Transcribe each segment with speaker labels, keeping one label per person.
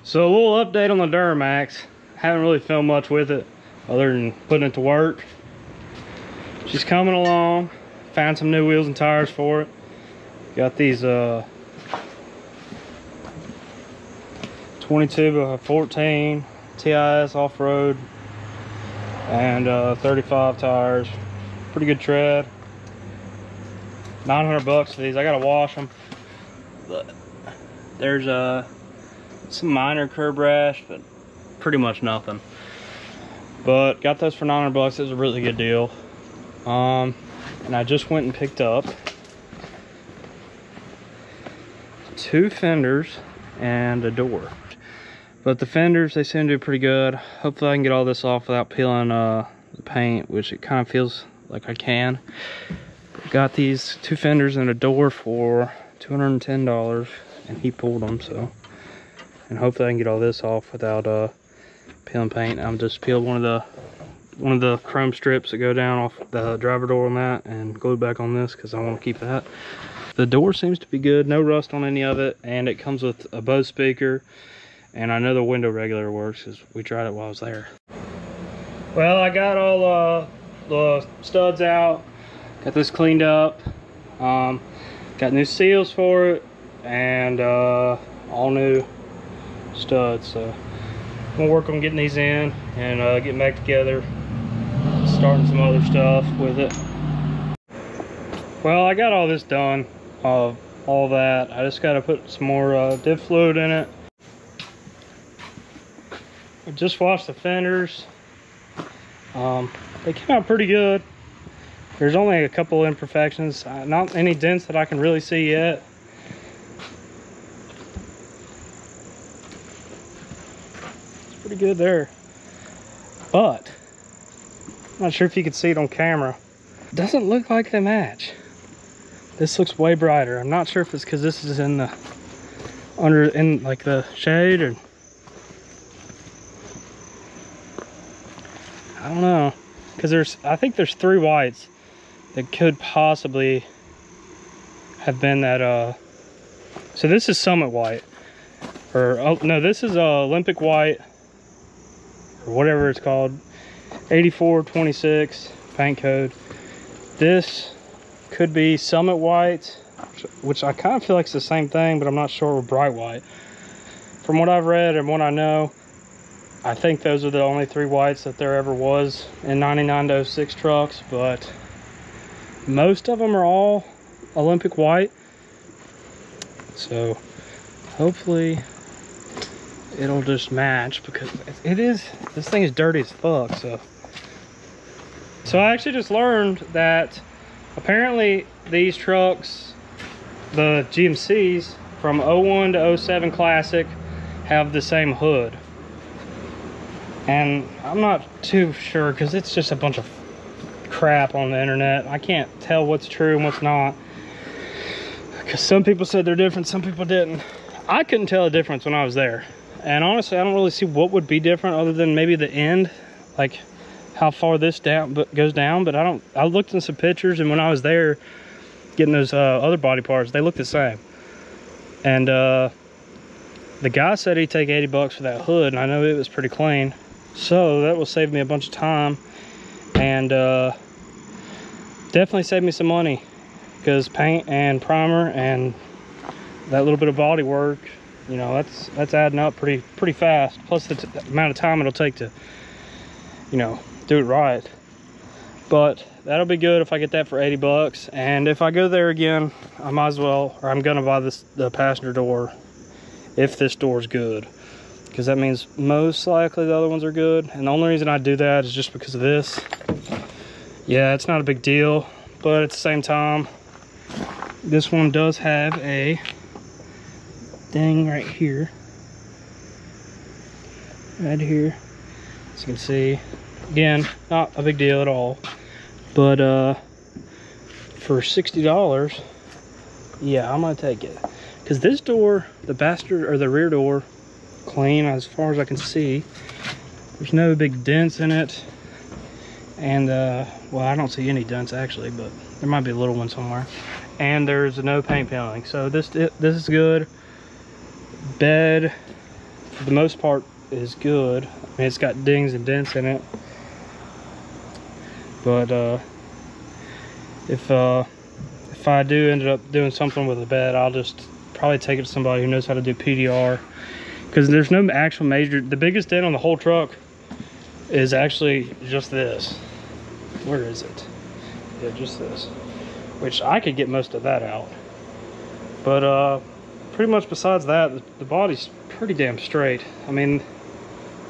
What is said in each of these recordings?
Speaker 1: So a little update on the Duramax. Haven't really filmed much with it other than putting it to work. She's coming along. Found some new wheels and tires for it. Got these 22x14 TIS off-road and 35 tires. Pretty good tread. $900 for these. I gotta wash them. But there's some minor curb rash, but pretty much nothing. But got those for $900. It was a really good deal. And I just went and picked up 2 fenders and a door. But the fenders, they seem to do pretty good. Hopefully I can get all this off without peeling the paint, which it kind of feels like I can. Got these 2 fenders and a door for $210, and he pulled them, so. And hopefully I can get all this off without peeling paint. I'm just peeled one of the chrome strips that go down off the driver door on that and glued back on this because I want to keep that. The door seems to be good, no rust on any of it, and it comes with a Bose speaker. And I know the window regulator works because we tried it while I was there. Well, I got all the studs out, got this cleaned up, got new seals for it, and all new studs. So I'm gonna work on getting these in and getting back together, starting some other stuff with it. Well, I got all this done, all that. I just got to put some more diff fluid in it. I just washed the fenders. They came out pretty good. There's only a couple imperfections, not any dents that I can really see yet. It's pretty good there, but I'm not sure if you can see it on camera. It doesn't look like they match. This looks way brighter. I'm not sure if it's because this is in the in like the shade, or I don't know, because I think there's 3 whites that could possibly have been that so this is Summit white, or oh no, this is Olympic white, or whatever it's called, 8426 paint code. This could be Summit white, which I kind of feel like it's the same thing, but I'm not sure, with bright white. From what I've read and what I know, I think those are the only 3 whites that there ever was in 99 to 06 trucks, but most of them are all Olympic white. So hopefully it'll just match, because this thing is dirty as fuck. So I actually just learned that apparently these trucks, the GMCs from 01 to 07 Classic, have the same hood. And I'm not too sure, because it's just a bunch of crap on the internet. I can't tell what's true and what's not, because some people said they're different, some people didn't. I couldn't tell a difference when I was there, and honestly I don't really see what would be different other than maybe the end, like how far this goes down. But I looked in some pictures, and when I was there getting those other body parts, they look the same. And the guy said he'd take $80 for that hood, and I know it was pretty clean. So that will save me a bunch of time, and definitely save me some money, because paint and primer and that little bit of body work, you know, that's adding up pretty fast. Plus the amount of time it'll take to, you know, do it right. But that'll be good if I get that for $80. And if I go there again, I might as well, or I'm gonna buy the passenger door if this door's good, because that means most likely the other ones are good. And the only reason I do that is just because of this. Yeah, it's not a big deal, but at the same time, this one does have a thing right here, as you can see. Again, not a big deal at all, but for $60, yeah, I'm gonna take it, because this door, the bastard, or the rear door, clean as far as I can see. There's no big dents in it, and well, I don't see any dents actually, but there might be a little one somewhere. And there's no paint peeling, so this is good. Bed for the most part is good. I mean, it's got dings and dents in it, but if I do end up doing something with the bed, I'll just probably take it to somebody who knows how to do PDR, because there's no actual major. The biggest dent on the whole truck is actually just this. Where is it? Yeah, just this, which I could get most of that out, but pretty much besides that, the body's pretty damn straight. I mean,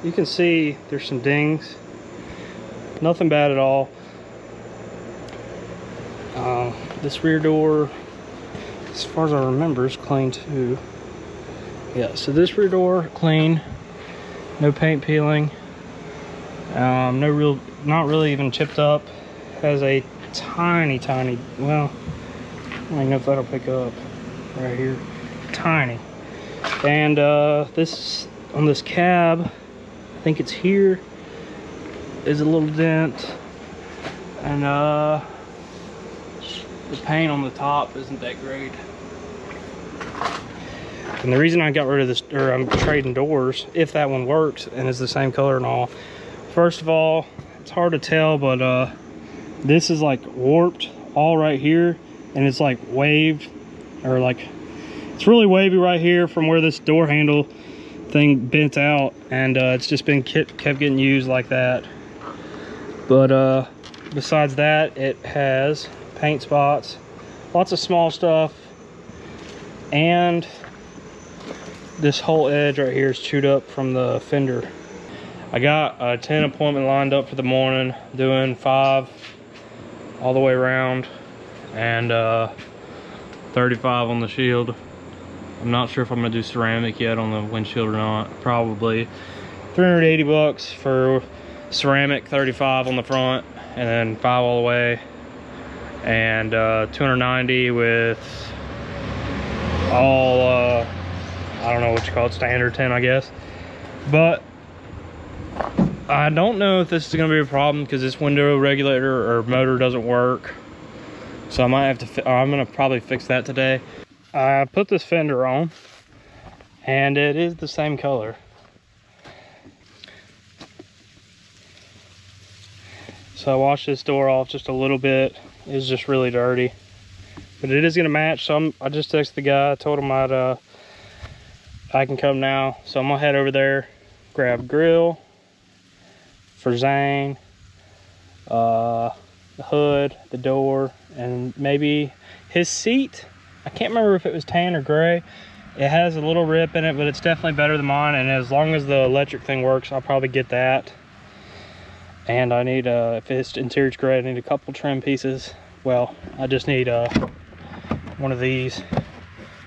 Speaker 1: you can see there's some dings, nothing bad at all. This rear door, as far as I remember, is clean too. Yeah, so this rear door clean, no paint peeling, not really even chipped up. Has a tiny, well, I don't even know if that'll pick up right here, tiny. And this on this cab, I think it's here, is a little dent, and the paint on the top isn't that great. And the reason I got rid of this, or I'm trading doors, if that one works and is the same color and all, first of all, it's hard to tell, but this is like warped all right here, and it's like waved, or like it's really wavy right here from where this door handle thing bent out, and it's just been kept getting used like that. But besides that, it has paint spots, lots of small stuff, and this whole edge right here is chewed up from the fender. I got a 10 appointment lined up for the morning, doing 5 all the way around, and 35 on the shield. I'm not sure if I'm gonna do ceramic yet on the windshield or not. Probably 380 bucks for ceramic, 35 on the front, and then 5 all the way, and 290 with all I don't know what you call it, standard 10, I guess. But I don't know if this is gonna be a problem, because this window regulator or motor doesn't work, so I might have to I'm gonna probably fix that today. I put this fender on, and it is the same color. So I washed this door off just a little bit. It's just really dirty, but it is gonna match. So I just texted the guy, I told him I can come now. So I'm gonna head over there, grab grill for Zane, the hood, the door, and maybe his seat. I can't remember if it was tan or gray. It has a little rip in it, but it's definitely better than mine, and as long as the electric thing works, I'll probably get that. And I need, if it's interior's gray, I need a couple trim pieces. Well, I just need one of these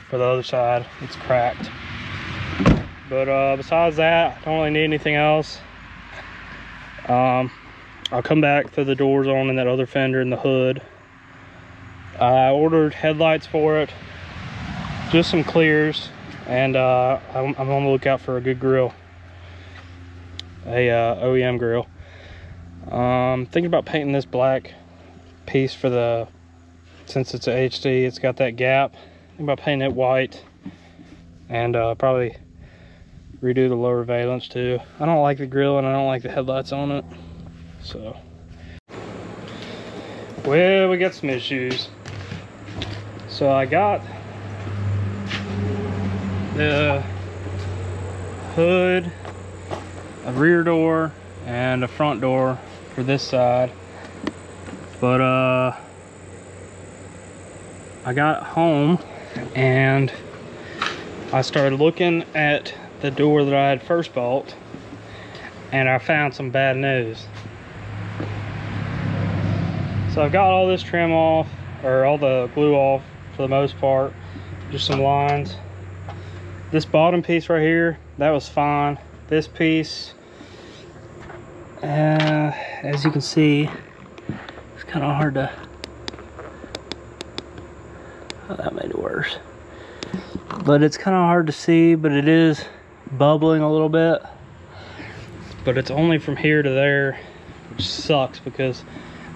Speaker 1: for the other side. It's cracked. But besides that, I don't really need anything else. I'll come back, throw the doors on in that other fender and the hood. I ordered headlights for it, just some clears, and I'm on the lookout for a good grill, a OEM grill. Thinking about painting this black piece for the, since it's a HD, it's got that gap. Thinking about painting it white, and probably redo the lower valence too. I don't like the grill, and I don't like the headlights on it. So, well, we got some issues. So I got the hood, a rear door, and a front door for this side, but I got home and I started looking at the door that I had first bought, and I found some bad news. So I've got all this trim off, or all the glue off for the most part, just some lines. This bottom piece right here, that was fine. This piece, as you can see, it's kind of hard to, oh, that made it worse. But it's kind of hard to see, but it is bubbling a little bit. But it's only from here to there, which sucks, because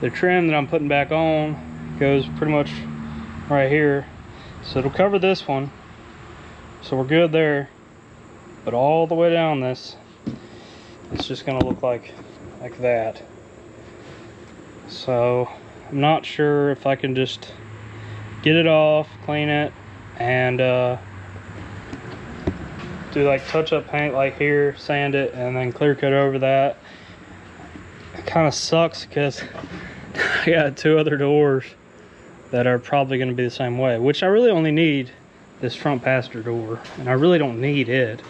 Speaker 1: the trim that I'm putting back on goes pretty much right here. So it'll cover this one, so we're good there. but all the way down this, it's just gonna look like that. So I'm not sure if I can just get it off, clean it, and do like touch-up paint like here, sand it, and then clear coat over that. It kind of sucks because I got 2 other doors that are probably going to be the same way, which I really only need this front passenger door, and I really don't need it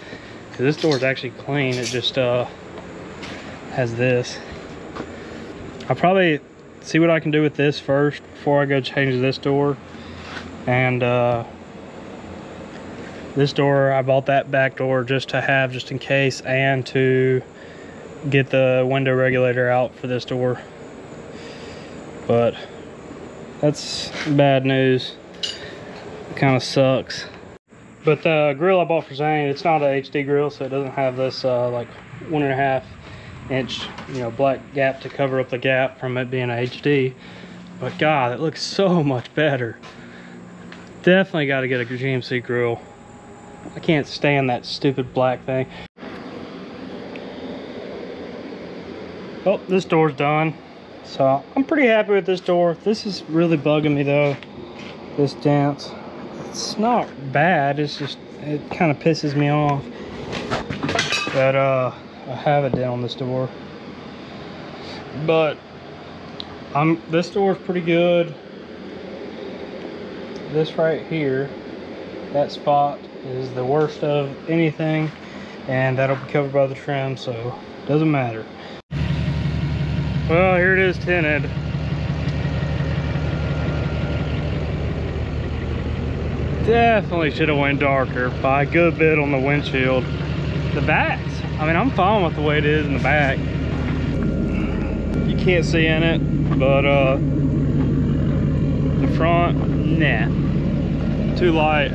Speaker 1: because this door is actually clean. It just has this. I'll probably see what I can do with this first before I go change this door. And this door, I bought that back door just to have, just in case, and to get the window regulator out for this door. But that's bad news. It kind of sucks. But the grill I bought for Zane, it's not an HD grill, so it doesn't have this like 1.5 inch, you know, black gap to cover up the gap from it being a HD. But God, it looks so much better. Definitely got to get a GMC grill. I can't stand that stupid black thing. Oh, this door's done. So I'm pretty happy with this door. This is really bugging me though, this dent. It's not bad, it's just, it kind of pisses me off that I have a dent on this door. But this door's pretty good. This right here, that spot is the worst of anything, and that'll be covered by the trim, so it doesn't matter. Well, here it is tinted. Definitely should have went darker by a good bit on the windshield. The backs, I mean, I'm fine with the way it is in the back. You can't see in it, but the front, nah, too light.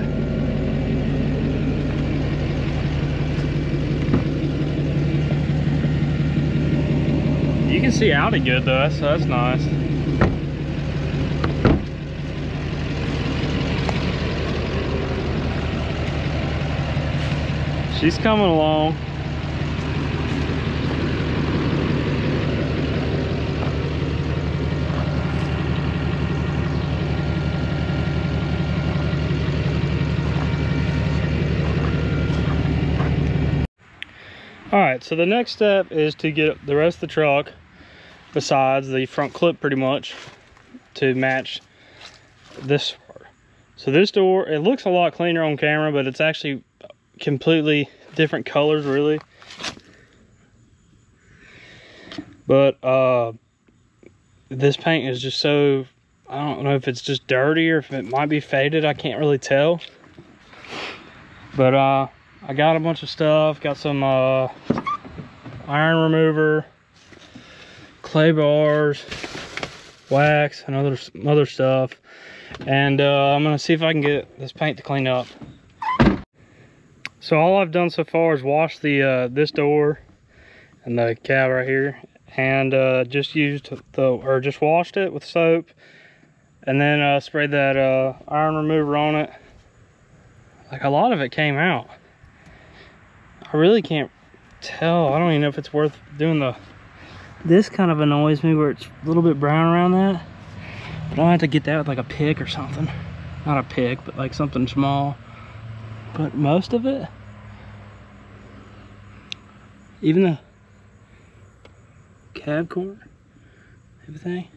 Speaker 1: You can see out it good though, so that's nice. She's coming along. All right, so the next step is to get the rest of the truck, besides the front clip pretty much, to match this part. So this door, it looks a lot cleaner on camera, but it's actually completely different colors really. But this paint is just so, I don't know if it's just dirty or if it might be faded, I can't really tell. But I got a bunch of stuff, got some iron remover, clay bars, wax, and other stuff, and I'm gonna see if I can get this paint to clean up. So all I've done so far is wash the this door and the cab right here, and just washed it with soap, and then sprayed that iron remover on it. Like, a lot of it came out. I really can't tell. I don't even know if it's worth doing this kind of annoys me where it's a little bit brown around that. But I'll have to get that with like a pick or something. Not a pick, but like something small. But most of it, even the cab cord, everything.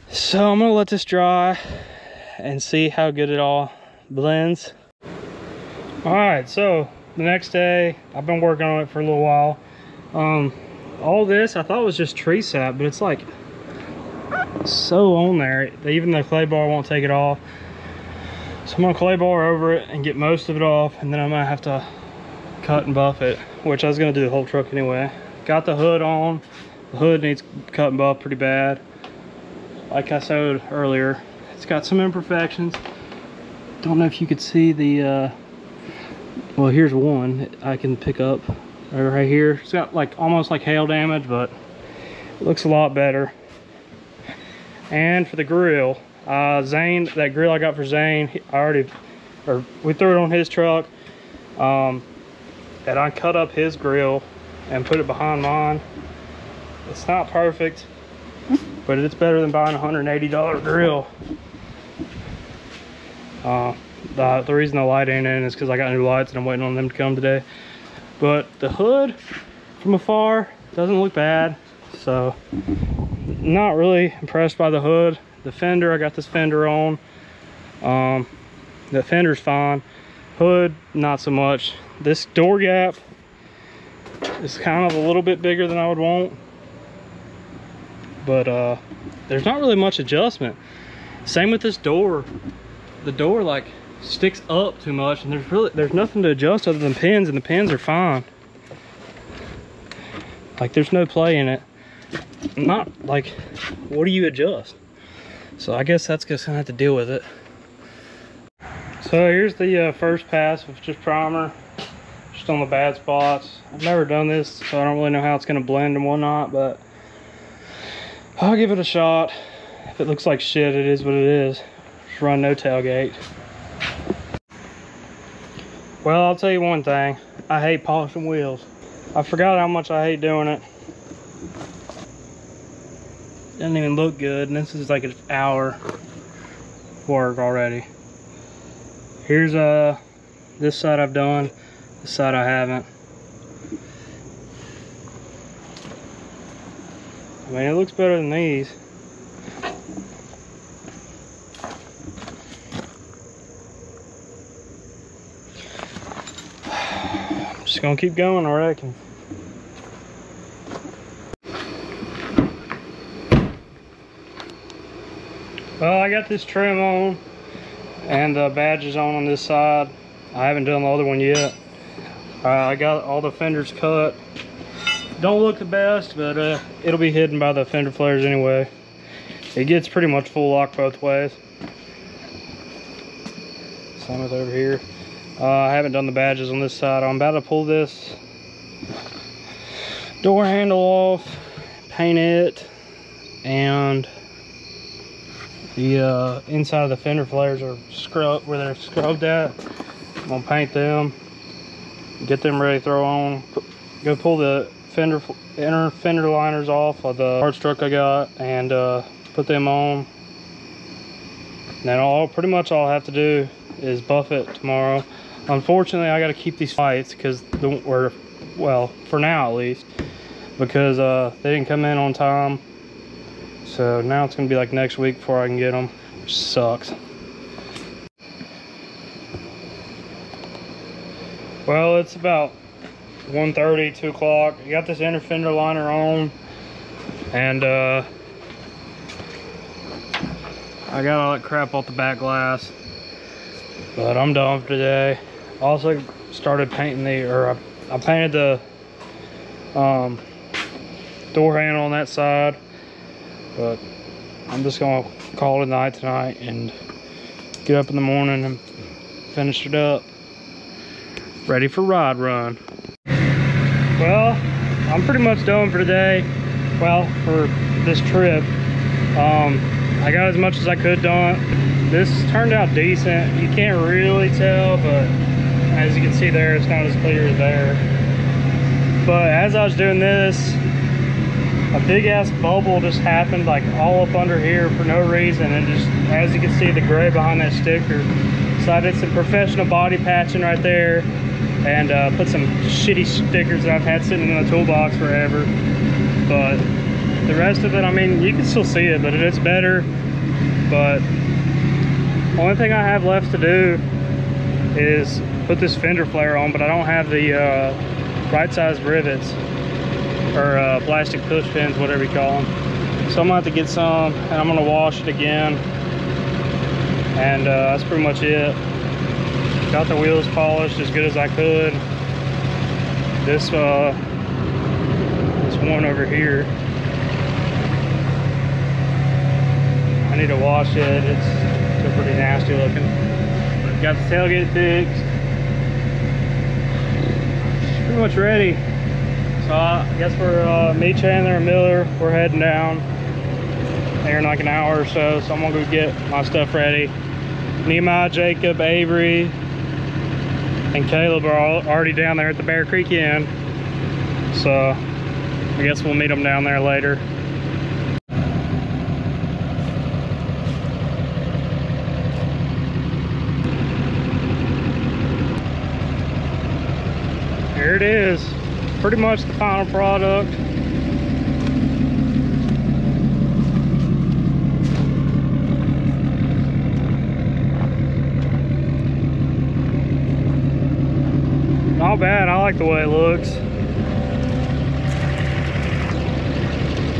Speaker 1: So I'm gonna let this dry and see how good it all blends. All right, so the next day, I've been working on it for a little while. All this I thought was just tree sap, but it's like so on there. Even the clay bar won't take it off. So I'm gonna clay bar over it and get most of it off, and then I might have to cut and buff it, which I was gonna do the whole truck anyway. Got the hood on. The hood needs cut and buff pretty bad. Like I showed earlier, it's got some imperfections. Don't know if you could see the well, here's one I can pick up right here. It's got like almost like hail damage, but it looks a lot better. And for the grill, Zane, that grill I got for Zane, we threw it on his truck. and I cut up his grill and put it behind mine. It's not perfect, but it's better than buying a $180 grill. The reason the light ain't in is because I got new lights and I'm waiting on them to come today. But the hood from afar doesn't look bad, so not really impressed by the hood. The fender, I got this fender on. The fender's fine. Hood, not so much. This door gap is kind of a little bit bigger than I would want, but there's not really much adjustment. Same with this door. The door like sticks up too much, and there's nothing to adjust other than pins, and the pins are fine. Like there's no play in it. Not like, what do you adjust? So I guess that's just gonna have to deal with it. So here's the first pass with just primer, just on the bad spots. I've never done this, so I don't really know how it's gonna blend and whatnot, but I'll give it a shot. If it looks like shit, it is what it is. Just run no tailgate. Well, I'll tell you one thing. I hate polishing wheels. I forgot how much I hate doing it. Doesn't even look good, and this is like an hour work already. Here's this side I've done, this side I haven't. I mean, it looks better than these. I'm just gonna keep going, I reckon. Well, I got this trim on and the badges on this side. I haven't done the other one yet. I got all the fenders cut. Don't look the best, but it'll be hidden by the fender flares anyway. It gets pretty much full lock both ways. Same with over here. I haven't done the badges on this side. I'm about to pull this door handle off, paint it, and the inside of the fender flares are scrubbed where they're scrubbed at. I'm gonna paint them, get them ready to throw on. Go pull the inner fender liners off of the hard struck I got and put them on. And then pretty much all I have to do is buff it tomorrow. Unfortunately, I got to keep these lights because well, for now at least, because they didn't come in on time. So now it's gonna be like next week before I can get them, which sucks. Well, it's about 1:30, 2 o'clock. I got this inner fender liner on, and I got all that crap off the back glass, but I'm done for today. Also started painting I painted the door handle on that side, but I'm just gonna call it a night tonight and get up in the morning and finish it up. Ready for ride run. Well, I'm pretty much done for today. Well, for this trip. I got as much as I could done. This turned out decent. You can't really tell, but as you can see there, it's not as clear as there. But as I was doing this, a big ass bubble just happened like all up under here for no reason, and just, as you can see, the gray behind that sticker. So I did some professional body patching right there and put some shitty stickers that I've had sitting in the toolbox forever. But the rest of it, I mean, you can still see it, but it's better. But the only thing I have left to do is put this fender flare on, but I don't have the right size rivets, or plastic push pins, whatever you call them. So I'm gonna have to get some, and I'm gonna wash it again, and that's pretty much it. Got the wheels polished as good as I could. This one over here, I need to wash it. It's still pretty nasty looking. Got the tailgate fixed. Pretty much ready. So I guess we're me, Chandler, and Miller, we're heading down here in like an hour or so. So I'm gonna go get my stuff ready. Nehemiah, Jacob, Avery, and Caleb are already down there at the Bear Creek Inn. So I guess we'll meet them down there later. Here it is, pretty much the final product. Not bad, I like the way it looks.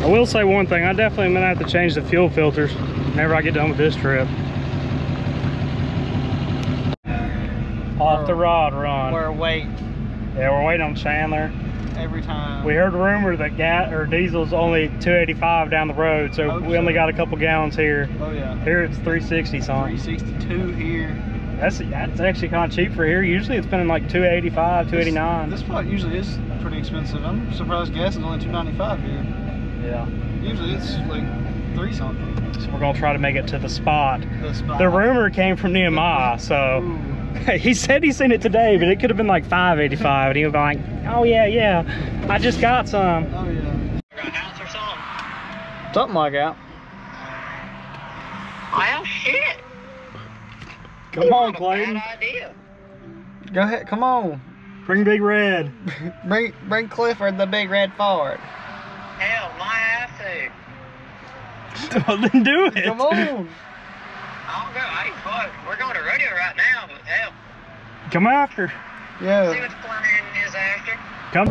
Speaker 1: I will say one thing, I definitely am gonna have to change the fuel filters whenever I get done with this trip. Off the rod run.
Speaker 2: We're waiting.
Speaker 1: Yeah, we're waiting on Chandler.
Speaker 2: Every time.
Speaker 1: We heard a rumor that gas or diesel's only 285 down the road, so we only got a couple gallons here.
Speaker 2: Oh yeah.
Speaker 1: Here it's 360 something.
Speaker 2: 362 here.
Speaker 1: That's actually kind of cheap for here. Usually it's been like 285, 289.
Speaker 2: This spot usually is pretty expensive. I'm surprised gas is only 295 here.
Speaker 1: Yeah.
Speaker 2: Usually it's like 3 something.
Speaker 1: So we're gonna try to make it to the spot.
Speaker 2: The spot.
Speaker 1: The rumor came from Nehemiah, so he said he seen it today, but it could have been like 585, and he was like, "Oh yeah, I just got some."
Speaker 2: Oh yeah.
Speaker 3: Got a house or something?
Speaker 2: Something like that.
Speaker 3: Well, shit.
Speaker 1: Come on,
Speaker 3: Bad
Speaker 1: Clayton.
Speaker 3: idea.
Speaker 2: Go ahead, come on.
Speaker 1: Bring Big Red.
Speaker 2: Bring Clifford the big red Ford.
Speaker 3: Hell, might have to.
Speaker 1: Well, then do it.
Speaker 2: Come on.
Speaker 3: I'll go. Hey, fuck. We're going to rodeo right now, but hell.
Speaker 1: Come after.
Speaker 3: See
Speaker 2: Yeah.
Speaker 3: what the plan is after.
Speaker 1: Come.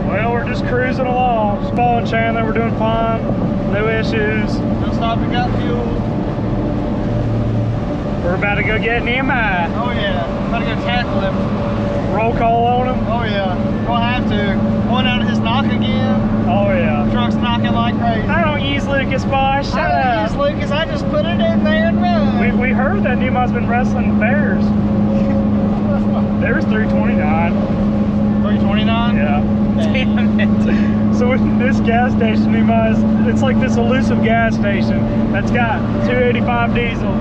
Speaker 1: Well, we're just cruising along. Just following Chandler. We're doing fine. No issues.
Speaker 2: Just stop and got fuel.
Speaker 1: We're about to go get Nehemiah.
Speaker 2: Oh yeah. About to go tackle him.
Speaker 1: Roll call on him.
Speaker 2: Oh yeah. We'll have to. Going out of his knock again.
Speaker 1: Oh yeah.
Speaker 2: Truck's knocking like crazy.
Speaker 1: I don't use Lucas, boss. Shut
Speaker 2: I
Speaker 1: up.
Speaker 2: use Lucas. I just put it in there and run.
Speaker 1: We heard that Nehemiah's been wrestling bears. There's 329.
Speaker 2: 329.
Speaker 1: Yeah. Damn it. So in this gas station, Nehemiah's, it's like this elusive gas station that's got 285 diesel.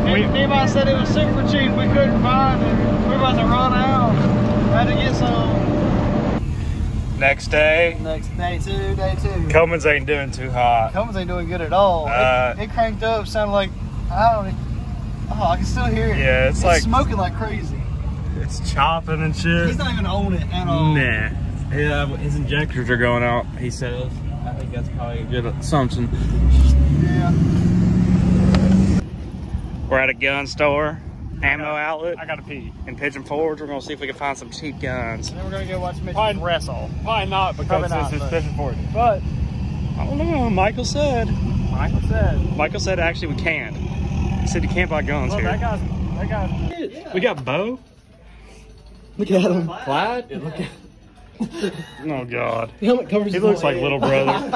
Speaker 2: Nehemiah said it was super cheap. We couldn't find it. We were about to run out. Had to get some.
Speaker 1: Next day.
Speaker 2: Next day two.
Speaker 1: Cummins ain't doing too hot.
Speaker 2: Cummins ain't doing good at all. It cranked up, sounded like, I don't know. Oh, I can still hear it.
Speaker 1: Yeah, it's like
Speaker 2: smoking like crazy.
Speaker 1: It's chopping and shit.
Speaker 2: He's not even on it at all.
Speaker 1: Nah. Yeah, his injectors are going out, he says. I think that's probably a good assumption.
Speaker 2: Yeah.
Speaker 1: We're at a gun store, ammo outlet. I gotta pee. In Pigeon Forge, we're gonna see if we can find some cheap guns.
Speaker 2: And then we're gonna go watch Mitch wrestle.
Speaker 1: Probably not because this is Pigeon Forge.
Speaker 2: But
Speaker 1: I don't know, Michael said actually we can't. He said you can't buy guns here.
Speaker 2: that guy's.
Speaker 1: Yeah. We got Bo.
Speaker 2: Look at him.
Speaker 1: Clyde? Yeah, look at Oh God.
Speaker 2: The helmet covers
Speaker 1: He looks like little brother.
Speaker 3: Let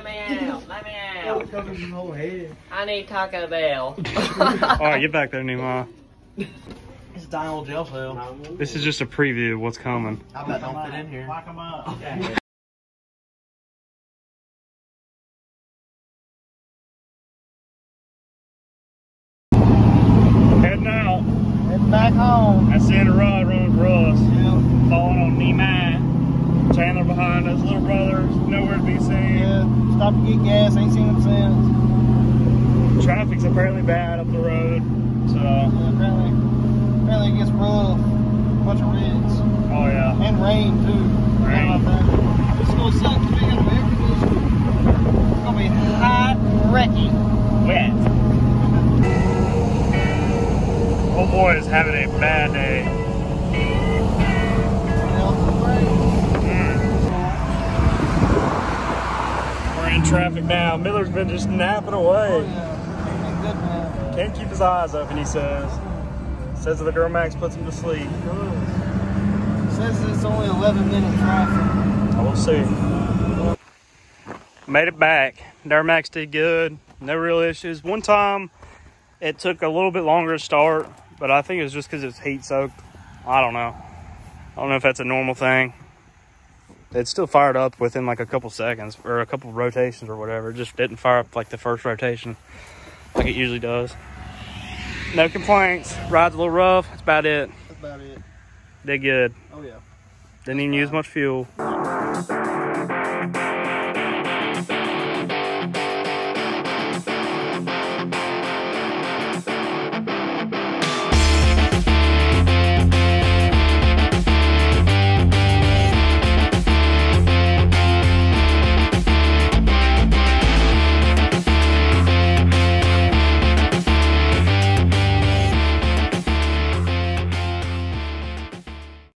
Speaker 3: me out. Let me out.
Speaker 2: It covers his whole head.
Speaker 3: I need Taco Bell.
Speaker 1: Alright, get back there, Nehemiah.
Speaker 2: It's a dying old jail cell.
Speaker 1: This is just a preview of what's coming.
Speaker 2: I bet don't fit in here. Lock him up. Okay.
Speaker 1: Heading out.
Speaker 2: Heading back home.
Speaker 1: That's the end of rod running for us.
Speaker 2: Yeah.
Speaker 1: Falling on Nehemiah. Chandler behind us, little brother, nowhere to be seen.
Speaker 2: Yeah. Stopped to get gas, ain't seen him since.
Speaker 1: Traffic's apparently bad up the road, so.
Speaker 2: Yeah, apparently it gets rough. Bunch of rigs.
Speaker 1: Oh yeah.
Speaker 2: And rain too.
Speaker 1: Rain.
Speaker 2: This is gonna suck because we got an air conditioner. It's gonna be hot, wrecky.
Speaker 1: Wet. Oh boy is having a bad day. We're in traffic now. Miller's been just napping away.
Speaker 2: Oh yeah. Good man.
Speaker 1: Can't keep his eyes open, he says. Says the duramax puts him to sleep.
Speaker 2: Says it's only 11-minute traffic.
Speaker 1: I will see. Made it back. Duramax did good. No real issues. One time it took a little bit longer to start, but I think it was just because it's heat soaked. I don't know. I don't know if that's a normal thing. It still fired up within like a couple seconds or a couple rotations or whatever. It just didn't fire up like the first rotation like it usually does. No complaints. Ride's a little rough. That's about it.
Speaker 2: That's about it.
Speaker 1: Did good.
Speaker 2: Oh yeah.
Speaker 1: Didn't even use much fuel.